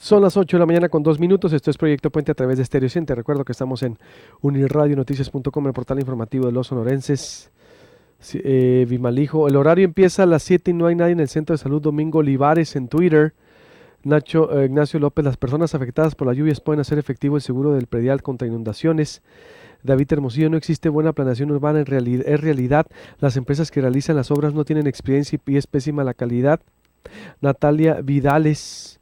Son las 8 de la mañana con 2 minutos. Esto es Proyecto Puente a través de Stereo 100. Te recuerdo que estamos en unirradionoticias.com, el portal informativo de los sonorenses. Sí, Vimalijo. El horario empieza a las 7 y no hay nadie en el Centro de Salud Domingo Olivares en Twitter. Ignacio López, las personas afectadas por las lluvias pueden hacer efectivo el seguro del predial contra inundaciones. David Hermosillo, no existe buena planeación urbana, es realidad. Las empresas que realizan las obras no tienen experiencia y es pésima la calidad. Natalia Vidales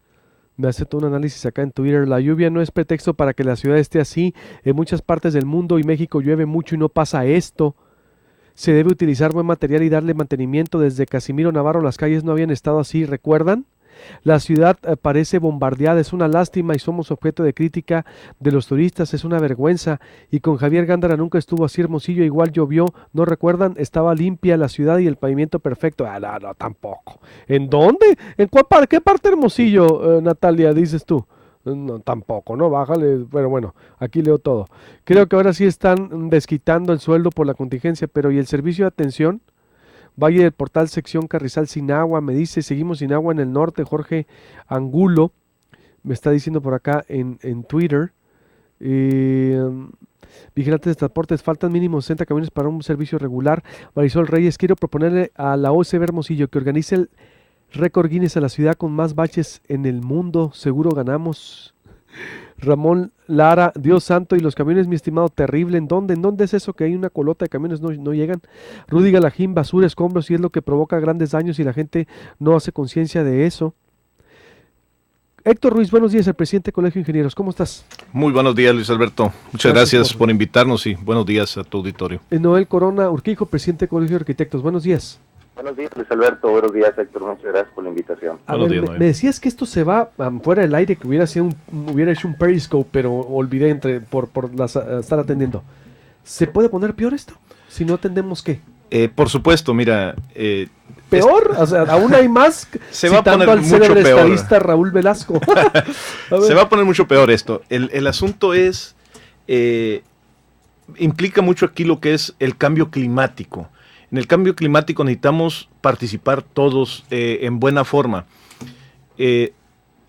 me hace todo un análisis acá en Twitter. La lluvia no es pretexto para que la ciudad esté así. En muchas partes del mundo y México llueve mucho y no pasa esto. Se debe utilizar buen material y darle mantenimiento. Desde Casimiro Navarro las calles no habían estado así, ¿recuerdan? La ciudad parece bombardeada, es una lástima y somos objeto de crítica de los turistas, es una vergüenza. Y con Javier Gándara nunca estuvo así Hermosillo, igual llovió, ¿no recuerdan? Estaba limpia la ciudad y el pavimento perfecto. Ah, no, tampoco. ¿En dónde? ¿En qué parte Hermosillo, Natalia, dices tú? No, tampoco, ¿no? Bájale, pero bueno, aquí leo todo. Creo que ahora sí están desquitando el sueldo por la contingencia, pero ¿y el servicio de atención? Valle del Portal, sección Carrizal sin agua, me dice, seguimos sin agua en el norte. Jorge Angulo me está diciendo por acá en Twitter. Eh, Vigilantes de transportes, faltan mínimo 60 camiones para un servicio regular. Marisol Reyes, quiero proponerle a la OCB Hermosillo que organice el récord Guinness a la ciudad con más baches en el mundo, seguro ganamos. Ramón Lara, Dios santo, y los camiones, mi estimado, terrible. ¿En dónde? ¿En dónde es eso que hay una colota de camiones no llegan? Rudy Galajín, basura, escombros, y es lo que provoca grandes daños y la gente no hace conciencia de eso. Héctor Ruiz, buenos días, el presidente del Colegio de Ingenieros, ¿cómo estás? Muy buenos días, Luis Alberto. Muchas gracias por invitarnos y buenos días a tu auditorio. Noel Corona Urquijo, presidente del Colegio de Arquitectos, buenos días. Buenos días, Luis Alberto. Buenos días, Héctor. Muchas gracias por la invitación. Me decías que esto se va fuera del aire, que hubiera hecho un Periscope, pero olvidé por estar atendiendo. ¿Se puede poner peor esto? Si no atendemos, ¿qué? Por supuesto, mira. ¿Peor? O sea, aún hay más. Se va a poner al mucho peor. Estadista Raúl Velasco. Se va a poner mucho peor esto. El asunto es. Implica mucho aquí lo que es el cambio climático. En el cambio climático necesitamos participar todos en buena forma.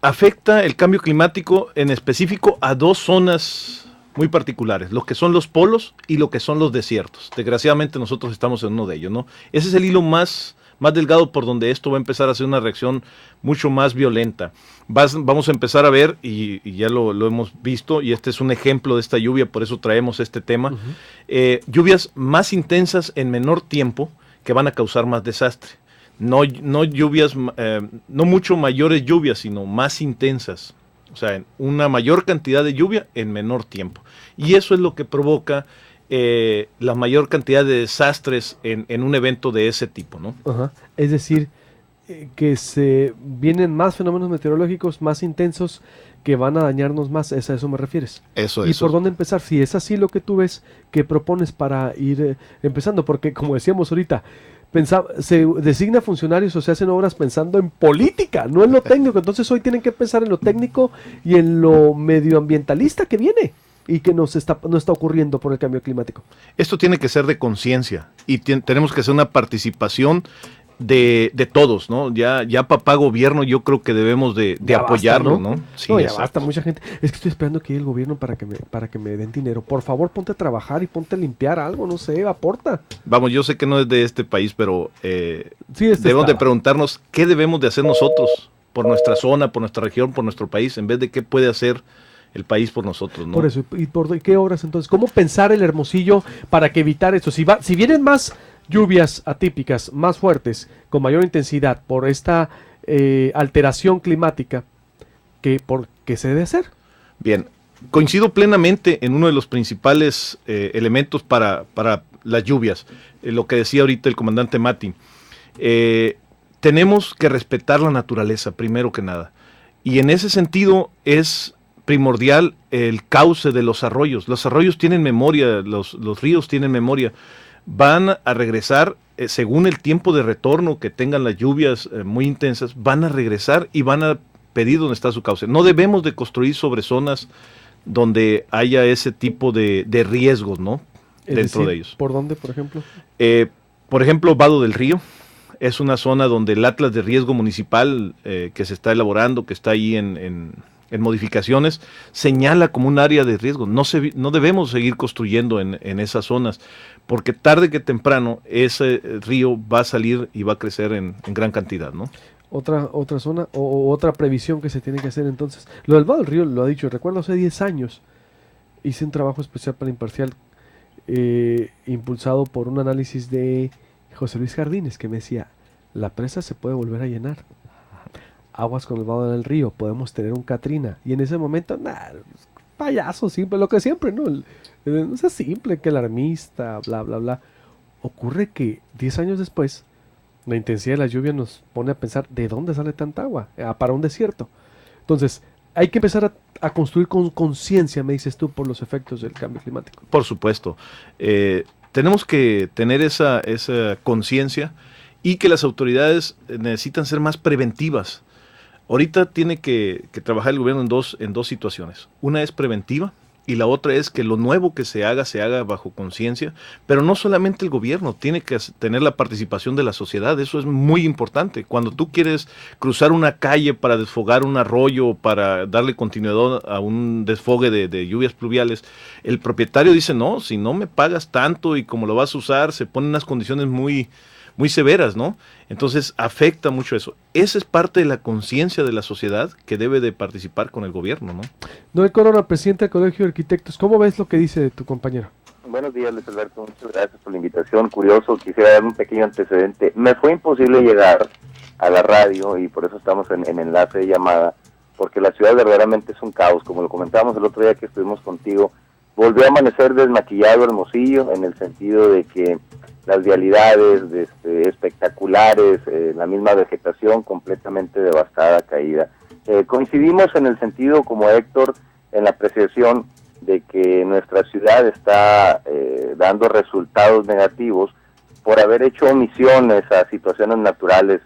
Afecta el cambio climático en específico a dos zonas muy particulares, lo que son los polos y lo que son los desiertos. Desgraciadamente nosotros estamos en uno de ellos, ¿no? Ese es el hilo más delgado por donde esto va a empezar a hacer una reacción mucho más violenta. Vamos a empezar a ver, y ya lo hemos visto, y este es un ejemplo de esta lluvia, por eso traemos este tema, lluvias más intensas en menor tiempo que van a causar más desastre. No lluvias, no mucho mayores lluvias, sino más intensas. O sea, una mayor cantidad de lluvia en menor tiempo. Y eso es lo que provoca la mayor cantidad de desastres en un evento de ese tipo, ¿no? Ajá. Es decir, que se vienen más fenómenos meteorológicos más intensos que van a dañarnos más, ¿a eso me refieres? Eso. ¿Y por dónde empezar? Si es así lo que tú ves, ¿qué propones para ir empezando? Porque como decíamos ahorita, se designa funcionarios o se hacen obras pensando en política, no en lo técnico. Entonces hoy tienen que pensar en lo técnico y en lo medioambientalista que viene y que no está ocurriendo por el cambio climático. Esto tiene que ser de conciencia y tenemos que hacer una participación de todos, ¿no? Ya papá gobierno, yo creo que debemos de apoyarlo, basta, ¿no? Sí, no, ya basta, mucha gente. Es que estoy esperando que llegue el gobierno para que me den dinero. Por favor, ponte a trabajar y ponte a limpiar algo, no sé, aporta. Vamos, yo sé que no es de este país, pero sí, debemos de preguntarnos qué debemos de hacer nosotros por nuestra zona, por nuestra región, por nuestro país, en vez de qué puede hacer el país por nosotros, ¿no? Por eso, ¿y por qué obras entonces? ¿Cómo pensar el Hermosillo para que evitar esto? Si vienen más lluvias atípicas, más fuertes, con mayor intensidad por esta alteración climática, ¿qué se debe hacer? Bien, coincido plenamente en uno de los principales elementos para las lluvias, lo que decía ahorita el comandante Mati. Tenemos que respetar la naturaleza, primero que nada. Y en ese sentido es primordial el cauce de los arroyos. Los arroyos tienen memoria, los ríos tienen memoria. Van a regresar, según el tiempo de retorno que tengan las lluvias muy intensas, van a regresar y van a pedir dónde está su cauce. No debemos de construir sobre zonas donde haya ese tipo de riesgos, ¿no? Dentro de ellos. ¿Por dónde, por ejemplo? Por ejemplo, Vado del Río. Es una zona donde el Atlas de Riesgo Municipal que se está elaborando, que está ahí en en modificaciones, señala como un área de riesgo. No debemos seguir construyendo en esas zonas, porque tarde que temprano ese río va a salir y va a crecer en gran cantidad, ¿no? Otra zona o otra previsión que se tiene que hacer entonces. Lo del Vado del Río lo ha dicho, recuerdo hace 10 años hice un trabajo especial para Imparcial impulsado por un análisis de José Luis Jardines que me decía, la presa se puede volver a llenar. Aguas con el Vado del Río, podemos tener un Katrina. Y en ese momento, payaso, simple, lo que siempre, ¿no? No es simple, que alarmista, bla, bla, bla. Ocurre que 10 años después, la intensidad de la lluvia nos pone a pensar, ¿de dónde sale tanta agua? Para un desierto. Entonces, hay que empezar a construir con conciencia, me dices tú, por los efectos del cambio climático. Por supuesto. Tenemos que tener esa conciencia y que las autoridades necesitan ser más preventivas. Ahorita tiene que trabajar el gobierno en dos situaciones. Una es preventiva y la otra es que lo nuevo que se haga bajo conciencia, pero no solamente el gobierno, tiene que tener la participación de la sociedad, eso es muy importante. Cuando tú quieres cruzar una calle para desfogar un arroyo, para darle continuidad a un desfogue de lluvias pluviales, el propietario dice, no, si no me pagas tanto y como lo vas a usar, se ponen unas condiciones muy severas, ¿no? Entonces afecta mucho eso. Esa es parte de la conciencia de la sociedad que debe de participar con el gobierno, ¿no? Noé Corona, presidente del Colegio de Arquitectos, ¿cómo ves lo que dice tu compañero? Buenos días, Luis Alberto, muchas gracias por la invitación. Curioso, quisiera dar un pequeño antecedente. Me fue imposible llegar a la radio y por eso estamos en enlace de llamada, porque la ciudad verdaderamente es un caos, como lo comentábamos el otro día que estuvimos contigo. Volvió a amanecer desmaquillado Hermosillo, en el sentido de que las vialidades espectaculares, la misma vegetación completamente devastada, caída. Coincidimos en el sentido, como Héctor, en la apreciación de que nuestra ciudad está dando resultados negativos por haber hecho omisiones a situaciones naturales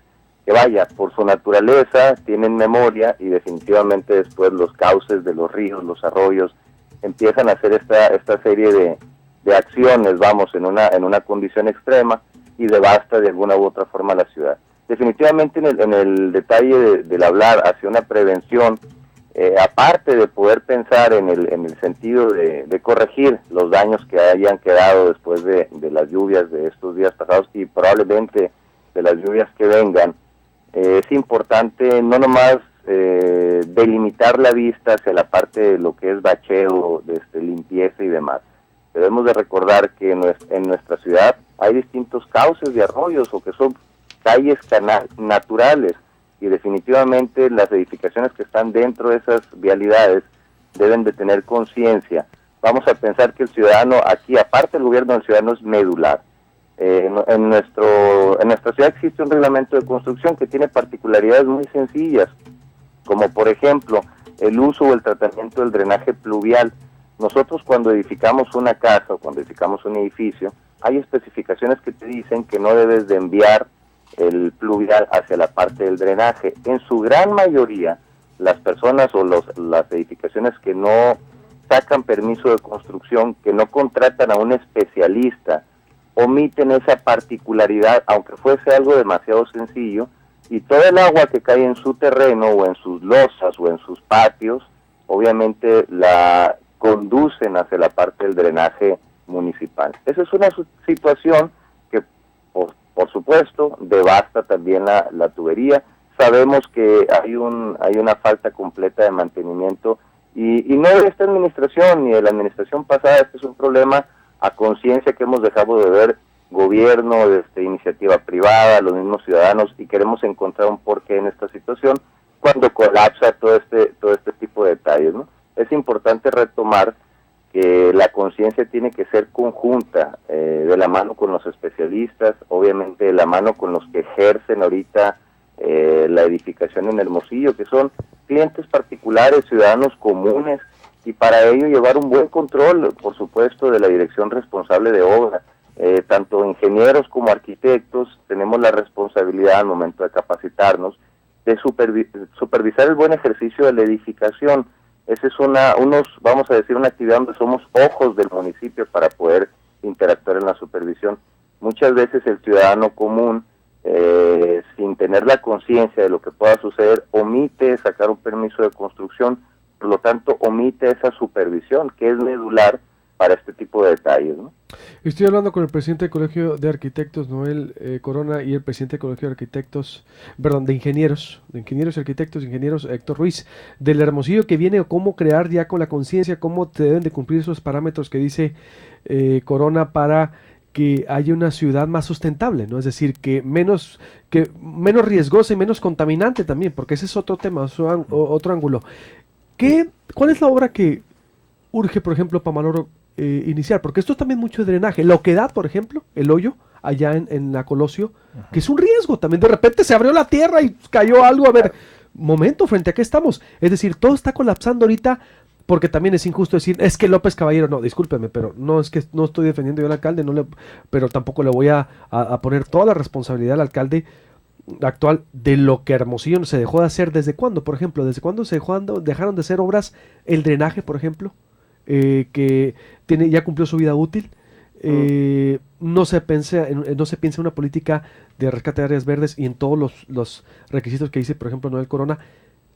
que, vaya, por su naturaleza tienen memoria y definitivamente después los cauces de los ríos, los arroyos, empiezan a hacer esta serie de acciones, vamos, en una condición extrema y devasta de alguna u otra forma la ciudad. Definitivamente en el detalle del hablar hacia una prevención, aparte de poder pensar en el sentido de corregir los daños que hayan quedado después de las lluvias de estos días pasados y probablemente de las lluvias que vengan, es importante no nomás delimitar la vista hacia la parte de lo que es bacheo, limpieza y demás. Debemos de recordar que en nuestra ciudad hay distintos cauces de arroyos o que son calles naturales y definitivamente las edificaciones que están dentro de esas vialidades deben de tener conciencia. Vamos a pensar que el ciudadano aquí, aparte del gobierno, el ciudadano es medular. En nuestra ciudad existe un reglamento de construcción que tiene particularidades muy sencillas, como por ejemplo el uso o el tratamiento del drenaje pluvial. Nosotros cuando edificamos una casa o cuando edificamos un edificio, hay especificaciones que te dicen que no debes de enviar el pluvial hacia la parte del drenaje. En su gran mayoría, las personas o las edificaciones que no sacan permiso de construcción, que no contratan a un especialista, omiten esa particularidad, aunque fuese algo demasiado sencillo, y todo el agua que cae en su terreno o en sus losas o en sus patios, obviamente la conducen hacia la parte del drenaje municipal. Esa es una situación que, por supuesto, devasta también la tubería. Sabemos que hay una falta completa de mantenimiento y no de esta administración ni de la administración pasada. Este es un problema a conciencia que hemos dejado de ver gobierno, iniciativa privada, los mismos ciudadanos, y queremos encontrar un porqué en esta situación cuando colapsa todo este tipo de detalles, ¿no? Es importante retomar que la conciencia tiene que ser conjunta, de la mano con los especialistas, obviamente de la mano con los que ejercen ahorita la edificación en Hermosillo, que son clientes particulares, ciudadanos comunes, y para ello llevar un buen control, por supuesto, de la dirección responsable de obra. Tanto ingenieros como arquitectos tenemos la responsabilidad al momento de capacitarnos de supervisar el buen ejercicio de la edificación. Esa es una actividad donde somos ojos del municipio para poder interactuar en la supervisión. Muchas veces el ciudadano común, sin tener la conciencia de lo que pueda suceder, omite sacar un permiso de construcción por lo tanto omite esa supervisión que es medular para este tipo de detalles, ¿no? Estoy hablando con el presidente del Colegio de Arquitectos, Noel Corona, y el presidente del Colegio de Arquitectos, perdón, de ingenieros y arquitectos, ingenieros, Héctor Ruiz, del Hermosillo, que viene cómo crear ya con la conciencia, cómo te deben de cumplir esos parámetros que dice Corona para que haya una ciudad más sustentable, ¿no? Es decir, que menos riesgosa y menos contaminante también, porque ese es otro tema, otro ángulo. ¿Cuál es la obra que urge, por ejemplo, Pamaloro iniciar? Porque esto es también mucho de drenaje. La Oquedad, por ejemplo, el hoyo allá en la Colosio, que es un riesgo también. De repente se abrió la tierra y cayó algo. A ver, momento, frente a qué estamos. Es decir, todo está colapsando ahorita, porque también es injusto decir, es que López Caballero, no, discúlpeme, pero no es que no estoy defendiendo yo al alcalde, pero tampoco le voy a poner toda la responsabilidad al alcalde actual de lo que Hermosillo se dejó de hacer. ¿Desde cuándo, por ejemplo? ¿Desde cuándo dejaron de hacer obras? El drenaje, por ejemplo, que ya cumplió su vida útil. No se piensa en una política de rescate de áreas verdes y en todos los requisitos que dice, por ejemplo, Noel Corona.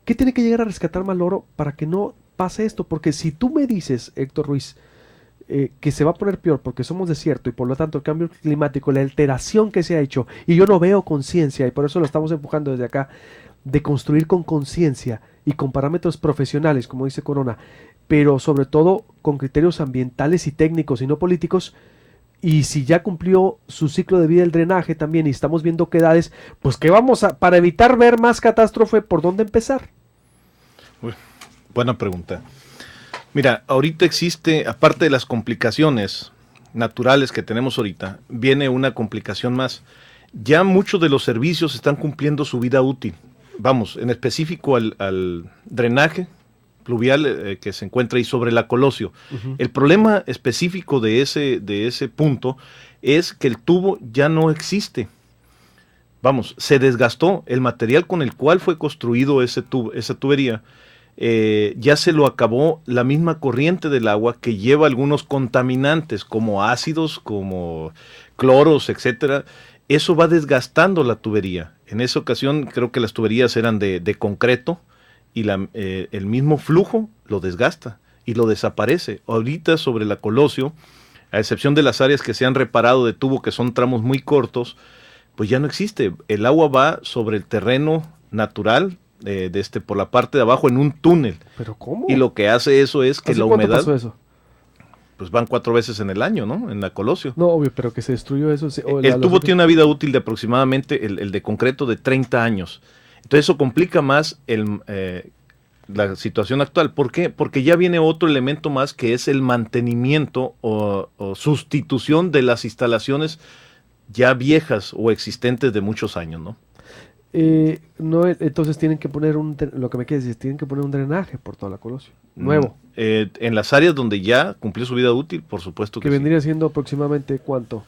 ¿Qué tiene que llegar a rescatar Maloro para que no pase esto? Porque si tú me dices, Héctor Ruiz, que se va a poner peor porque somos desierto y por lo tanto el cambio climático, la alteración que se ha hecho, y yo no veo conciencia, y por eso lo estamos empujando desde acá, de construir con conciencia y con parámetros profesionales, como dice Corona, pero sobre todo con criterios ambientales y técnicos y no políticos. Y si ya cumplió su ciclo de vida el drenaje también y estamos viendo quedades, pues ¿qué para evitar ver más catástrofe, por dónde empezar? Buena pregunta. Mira, ahorita existe, aparte de las complicaciones naturales que tenemos ahorita, viene una complicación más. Ya muchos de los servicios están cumpliendo su vida útil. Vamos, en específico al drenaje pluvial que se encuentra ahí sobre la Colosio. El problema específico de ese punto es que el tubo ya no existe. Vamos, se desgastó el material con el cual fue construido esa tubería. Ya se lo acabó la misma corriente del agua, que lleva algunos contaminantes como ácidos, como cloros, etcétera. Eso va desgastando la tubería. En esa ocasión creo que las tuberías eran de concreto y el mismo flujo lo desgasta y lo desaparece. Ahorita sobre la Colosio, a excepción de las áreas que se han reparado de tubo, que son tramos muy cortos, pues ya no existe. El agua va sobre el terreno natural, por la parte de abajo en un túnel. ¿Pero cómo? Y lo que hace eso es que la humedad... ¿Cuánto pasó eso? Pues van 4 veces en el año, ¿no? En la Colosio. No, obvio, pero que se destruyó eso. El tubo tiene una vida útil de aproximadamente, el de concreto, de 30 años. Entonces eso complica más la situación actual. ¿Por qué? Porque ya viene otro elemento más, que es el mantenimiento o sustitución de las instalaciones ya viejas o existentes de muchos años, ¿no? No, entonces tienen que poner lo que me quieres decir, tienen que poner un drenaje por toda la Colosio, nuevo. En las áreas donde ya cumplió su vida útil, por supuesto que vendría sí. siendo aproximadamente ¿cuánto?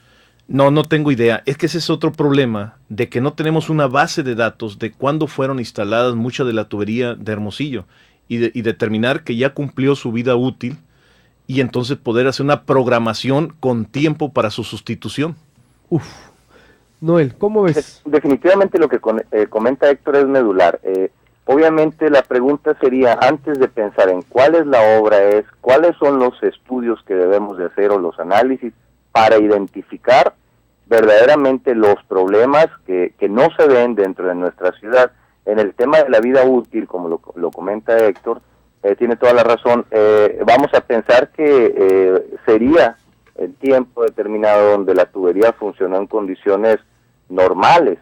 No tengo idea. Es que ese es otro problema, de que no tenemos una base de datos de cuándo fueron instaladas mucha de la tubería de Hermosillo y determinar que ya cumplió su vida útil y entonces poder hacer una programación con tiempo para su sustitución. Noel, ¿cómo ves? Definitivamente lo que comenta Héctor es medular. Obviamente la pregunta sería, antes de pensar en cuál es la obra, cuáles son los estudios que debemos de hacer o los análisis para identificar verdaderamente los problemas que no se ven dentro de nuestra ciudad. En el tema de la vida útil, como lo comenta Héctor, tiene toda la razón. Vamos a pensar que sería el tiempo determinado donde la tubería funcionó en condiciones normales,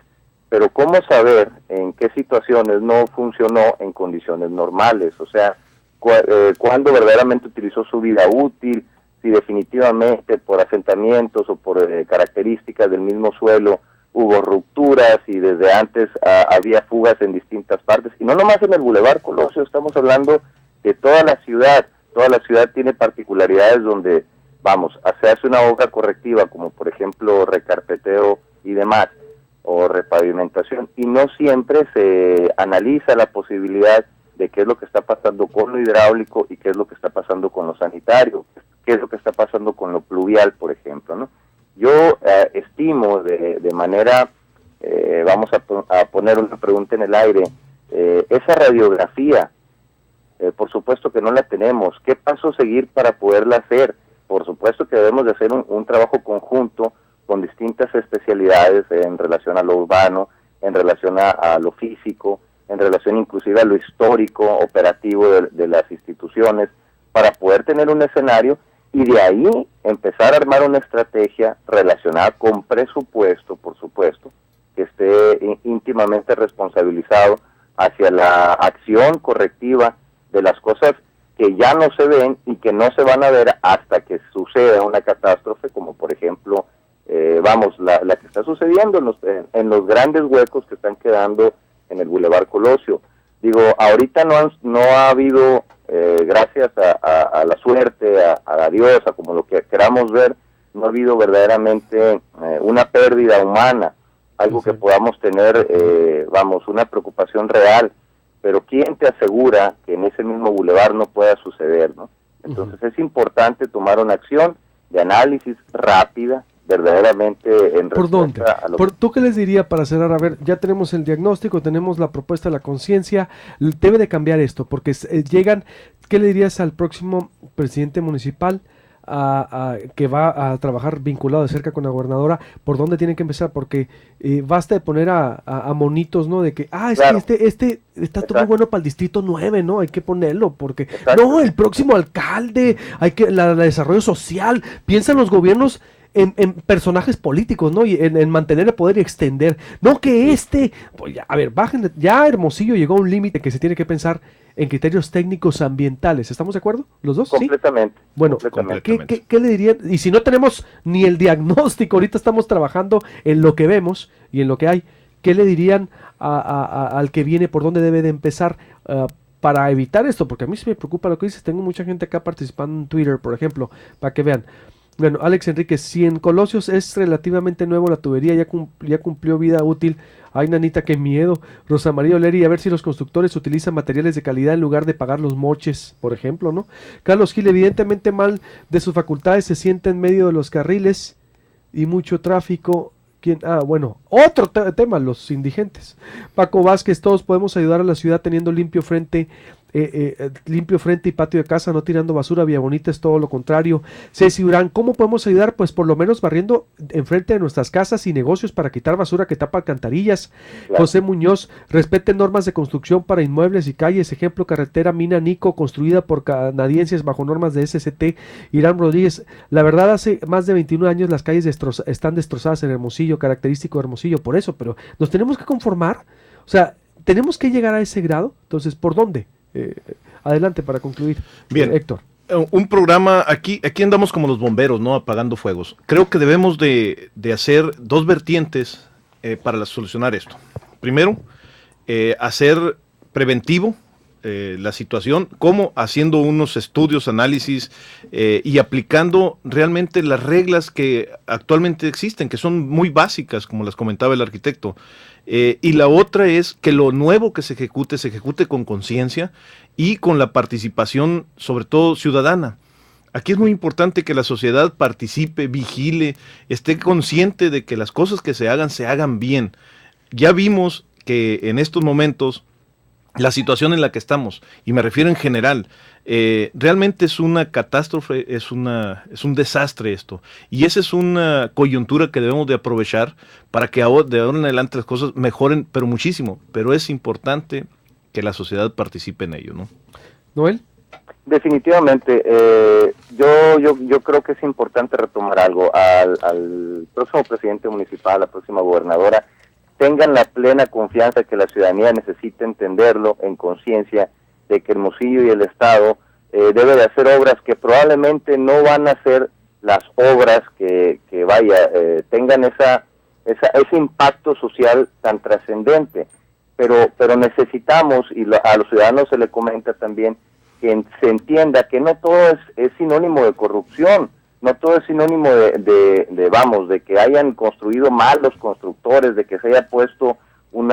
pero ¿cómo saber en qué situaciones no funcionó en condiciones normales? O sea, cuándo verdaderamente utilizó su vida útil, si definitivamente por asentamientos o por características del mismo suelo hubo rupturas y desde antes había fugas en distintas partes, y no nomás en el Boulevard Colosio, estamos hablando de toda la ciudad tiene particularidades donde, se hace una obra correctiva, como por ejemplo recarpeteo y demás, o repavimentación, y no siempre se analiza la posibilidad de qué es lo que está pasando con lo hidráulico y qué es lo que está pasando con lo sanitario, qué es lo que está pasando con lo pluvial, por ejemplo, ¿no? Yo estimo de manera, vamos a poner una pregunta en el aire, esa radiografía Por supuesto que no la tenemos. ¿Qué paso seguir para poderla hacer? Por supuesto que debemos de hacer un trabajo conjunto con distintas especialidades en relación a lo urbano, en relación a lo físico, en relación inclusive a lo histórico, operativo de las instituciones, para poder tener un escenario y de ahí empezar a armar una estrategia relacionada con presupuesto, por supuesto, que esté íntimamente responsabilizado hacia la acción correctiva de las cosas que ya no se ven y que no se van a ver hasta que suceda una catástrofe, como por ejemplo, la que está sucediendo en los grandes huecos que están quedando en el Boulevard Colosio. Digo, ahorita no ha habido, gracias a la suerte, a Dios, a como lo que queramos ver, no ha habido verdaderamente una pérdida humana, algo que podamos tener, una preocupación real, pero ¿quién te asegura que en ese mismo bulevar no pueda suceder, ¿no? Entonces es importante tomar una acción de análisis rápida, verdaderamente en ¿Por dónde? a lo ¿Tú qué les diría para cerrar? A ver, ya tenemos el diagnóstico, tenemos la propuesta de la conciencia, debe de cambiar esto, porque llegan, ¿qué le dirías al próximo presidente municipal que va a trabajar vinculado de cerca con la gobernadora? ¿Por dónde tienen que empezar? Porque basta de poner a monitos, ¿no? De que, es Claro. que este está todo muy bueno para el distrito 9, ¿no? Hay que ponerlo, porque, no, el próximo alcalde, hay que, la desarrollo social, piensan los gobiernos en personajes políticos, ¿no? Y en mantener el poder y extender. No que pues ya, a ver, bajen, ya Hermosillo llegó a un límite que se tiene que pensar en criterios técnicos ambientales. ¿Estamos de acuerdo? ¿Los dos? Completamente. ¿Sí? Bueno, completamente. ¿qué le dirían? Y si no tenemos ni el diagnóstico, ahorita estamos trabajando en lo que vemos y en lo que hay, ¿qué le dirían al que viene, por dónde debe de empezar para evitar esto? Porque a mí sí me preocupa lo que dices. Tengo mucha gente acá participando en Twitter, por ejemplo, para que vean. Bueno, Alex Enríquez, si en Colosios es relativamente nuevo la tubería, ya cumplió vida útil. Ay, nanita, qué miedo. Rosa María Oleri, a ver si los constructores utilizan materiales de calidad en lugar de pagar los moches, por ejemplo, ¿no? Carlos Gil, evidentemente mal de sus facultades, se sienta en medio de los carriles y mucho tráfico. Otro tema, los indigentes. Paco Vázquez, todos podemos ayudar a la ciudad teniendo limpio frente y patio de casa, no tirando basura. Villa Bonita es todo lo contrario. Ceci Urán, ¿cómo podemos ayudar? Pues por lo menos barriendo enfrente de nuestras casas y negocios para quitar basura que tapa alcantarillas. Claro. José Muñoz, respeten normas de construcción para inmuebles y calles, ejemplo carretera Mina Nico, construida por canadienses bajo normas de SCT. Irán Rodríguez, la verdad hace más de 21 años las calles están destrozadas en Hermosillo, característico de Hermosillo, por eso, pero nos tenemos que conformar, o sea, tenemos que llegar a ese grado. Entonces, ¿por dónde? Adelante para concluir. Bien, Héctor. Un programa, aquí andamos como los bomberos, ¿no? Apagando fuegos. Creo que debemos de hacer dos vertientes para solucionar esto. Primero, hacer preventivo la situación, como haciendo unos estudios, análisis y aplicando realmente las reglas que actualmente existen, que son muy básicas, como las comentaba el arquitecto. Y la otra es que lo nuevo que se ejecute con conciencia y con la participación, sobre todo ciudadana. Aquí es muy importante que la sociedad participe, vigile, esté consciente de que las cosas que se hagan bien. Ya vimos que en estos momentos la situación en la que estamos, y me refiero en general, realmente es una catástrofe, es un desastre esto, y esa es una coyuntura que debemos de aprovechar para que de ahora en adelante las cosas mejoren, pero muchísimo, pero es importante que la sociedad participe en ello, ¿no? Noel. Definitivamente, yo creo que es importante retomar algo al próximo presidente municipal, a la próxima gobernadora. Tengan la plena confianza que la ciudadanía necesita entenderlo en conciencia de que Hermosillo y el Estado debe de hacer obras que probablemente no van a ser las obras que tengan ese impacto social tan trascendente, pero necesitamos, y a los ciudadanos se le comenta también, que se entienda que no todo es sinónimo de corrupción. No todo es sinónimo de que hayan construido mal los constructores, de que se haya puesto un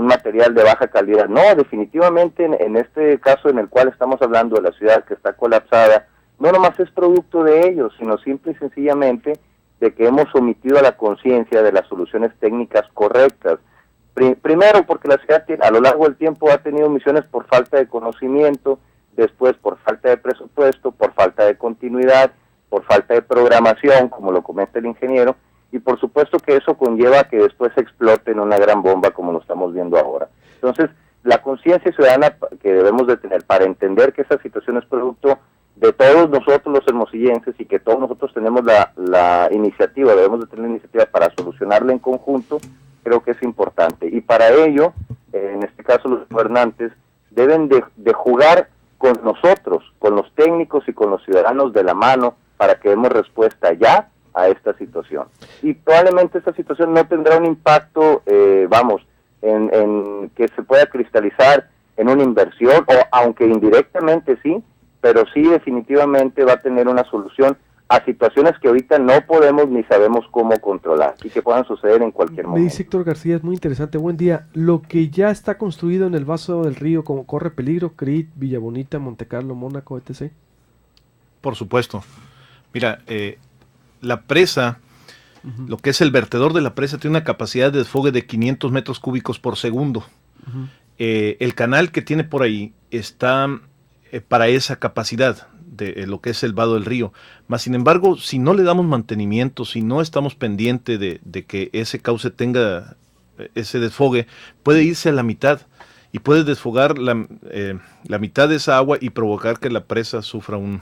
material de baja calidad. No, definitivamente en este caso en el cual estamos hablando de la ciudad que está colapsada, no nomás es producto de ellos, sino simple y sencillamente de que hemos omitido a la conciencia de las soluciones técnicas correctas. Primero porque la ciudad a lo largo del tiempo ha tenido omisiones por falta de conocimiento, después por falta de presupuesto, por falta de continuidad, por falta de programación, como lo comenta el ingeniero, y por supuesto que eso conlleva a que después explote en una gran bomba como lo estamos viendo ahora. Entonces, la conciencia ciudadana que debemos de tener para entender que esta situación es producto de todos nosotros los hermosillenses y que todos nosotros tenemos la iniciativa, debemos de tener la iniciativa para solucionarla en conjunto, creo que es importante. Y para ello, en este caso los gobernantes, deben de jugar con nosotros, con los técnicos y con los ciudadanos de la mano para que demos respuesta ya a esta situación. Y probablemente esta situación no tendrá un impacto, en que se pueda cristalizar en una inversión, o aunque indirectamente sí, pero sí definitivamente va a tener una solución a situaciones que ahorita no podemos ni sabemos cómo controlar y que puedan suceder en cualquier momento. Me dice Héctor García, es muy interesante, buen día. Lo que ya está construido en el vaso del río, como corre peligro, Crit, Villa Bonita, Montecarlo, Mónaco, etc. Por supuesto. Mira, la presa, lo que es el vertedor de la presa, tiene una capacidad de desfogue de 500 metros cúbicos por segundo. El canal que tiene por ahí está para esa capacidad de lo que es el vado del río. Mas, sin embargo, si no le damos mantenimiento, si no estamos pendientes de que ese cauce tenga ese desfogue, puede irse a la mitad y puede desfogar la mitad de esa agua y provocar que la presa sufra un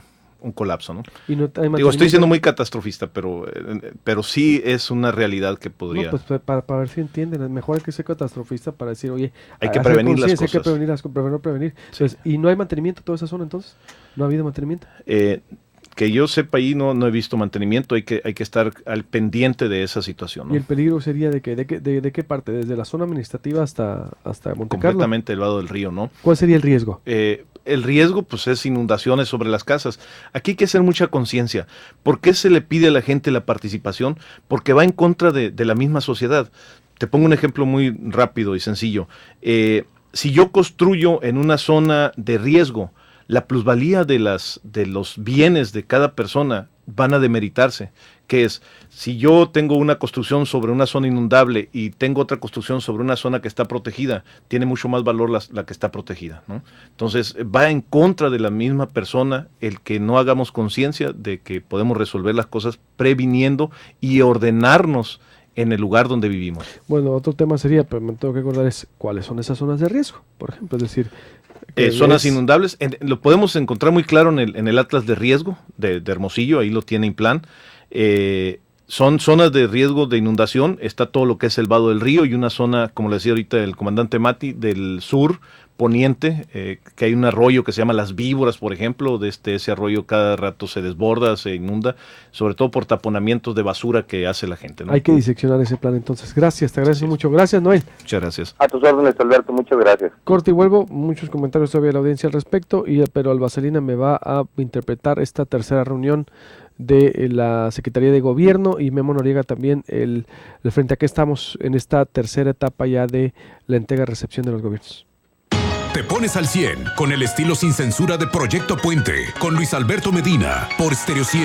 colapso, ¿no? Y no Digo, estoy siendo muy catastrofista, pero sí es una realidad que podría... No, pues para ver si entienden, mejor hay que ser catastrofista para decir, oye, hay que prevenir las cosas. Hay que prevenir. Sí. Entonces, ¿y no hay mantenimiento en toda esa zona entonces? ¿No ha habido mantenimiento? Que yo sepa ahí no he visto mantenimiento, hay que estar al pendiente de esa situación, ¿no? ¿Y el peligro sería de qué parte? ¿Desde la zona administrativa hasta Montecarlo? Completamente el vado del río, ¿no? ¿Cuál sería el riesgo? El riesgo, pues, es inundaciones sobre las casas. Aquí hay que hacer mucha conciencia. ¿Por qué se le pide a la gente la participación? Porque va en contra de la misma sociedad. Te pongo un ejemplo muy rápido y sencillo. Si yo construyo en una zona de riesgo, la plusvalía de los bienes de cada persona van a demeritarse. Que es, si yo tengo una construcción sobre una zona inundable y tengo otra construcción sobre una zona que está protegida, tiene mucho más valor la que está protegida, ¿no? Entonces va en contra de la misma persona el que no hagamos conciencia de que podemos resolver las cosas previniendo y ordenarnos en el lugar donde vivimos. Bueno, otro tema sería, pero me tengo que acordar, es cuáles son esas zonas de riesgo, por ejemplo, es decir... zonas inundables, lo podemos encontrar muy claro en el Atlas de Riesgo de Hermosillo, ahí lo tiene Implan. Son zonas de riesgo de inundación, está todo lo que es el vado del río y una zona, como le decía ahorita el comandante Mati, del sur poniente, que hay un arroyo que se llama Las Víboras, por ejemplo. Ese arroyo cada rato se desborda, se inunda, sobre todo por taponamientos de basura que hace la gente, ¿no? Hay que diseccionar ese plan entonces. Gracias, te agradezco mucho. Gracias, Noel. Muchas gracias. A tus órdenes, Alberto, muchas gracias. Corte y vuelvo, muchos comentarios todavía de la audiencia al respecto, pero Albacelina me va a interpretar esta tercera reunión de la Secretaría de Gobierno y Memo Noriega también el frente a que estamos en esta tercera etapa ya de la entrega-recepción de los gobiernos. Te pones al 100 con el estilo sin censura de Proyecto Puente con Luis Alberto Medina por Stereo 100.